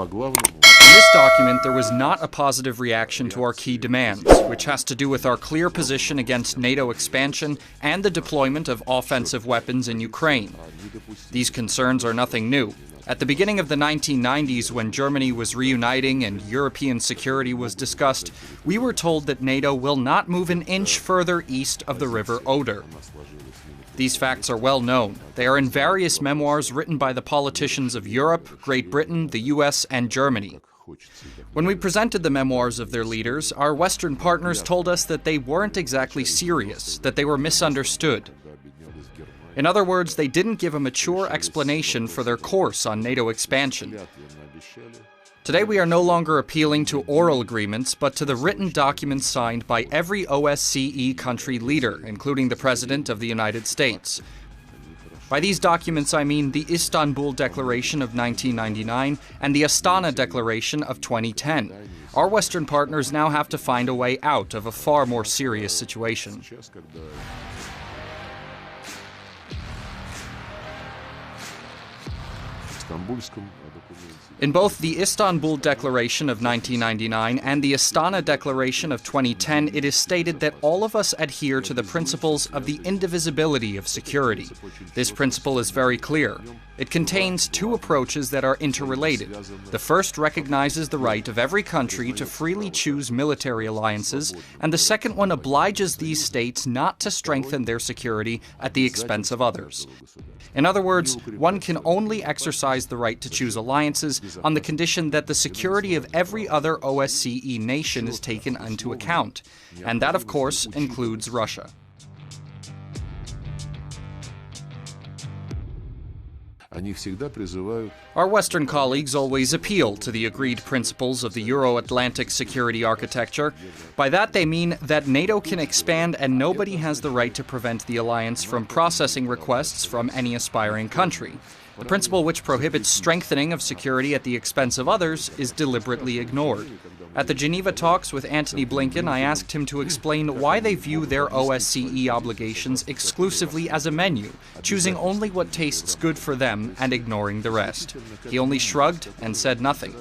In this document, there was not a positive reaction to our key demands, which has to do with our clear position against NATO expansion and the deployment of offensive weapons in Ukraine. These concerns are nothing new. At the beginning of the 1990s, when Germany was reuniting and European security was discussed, we were told that NATO will not move an inch further east of the River Oder. These facts are well known. They are in various memoirs written by the politicians of Europe, Great Britain, the US, and Germany. When we presented the memoirs of their leaders, our Western partners told us that they weren't exactly serious, that they were misunderstood. In other words, they didn't give a mature explanation for their course on NATO expansion. Today we are no longer appealing to oral agreements, but to the written documents signed by every OSCE country leader, including the President of the United States. By these documents I mean the Istanbul Declaration of 1999 and the Astana Declaration of 2010. Our Western partners now have to find a way out of a far more serious situation. In both the Istanbul Declaration of 1999 and the Astana Declaration of 2010, it is stated that all of us adhere to the principles of the indivisibility of security. This principle is very clear. It contains two approaches that are interrelated. The first recognizes the right of every country to freely choose military alliances, and the second one obliges these states not to strengthen their security at the expense of others. In other words, one can only exercise the right to choose alliances on the condition that the security of every other OSCE nation is taken into account, and that, of course, includes Russia. Our Western colleagues always appeal to the agreed principles of the Euro-Atlantic security architecture. By that they mean that NATO can expand and nobody has the right to prevent the alliance from processing requests from any aspiring country. The principle which prohibits strengthening of security at the expense of others is deliberately ignored. At the Geneva talks with Antony Blinken, I asked him to explain why they view their OSCE obligations exclusively as a menu, choosing only what tastes good for them and ignoring the rest. He only shrugged and said nothing.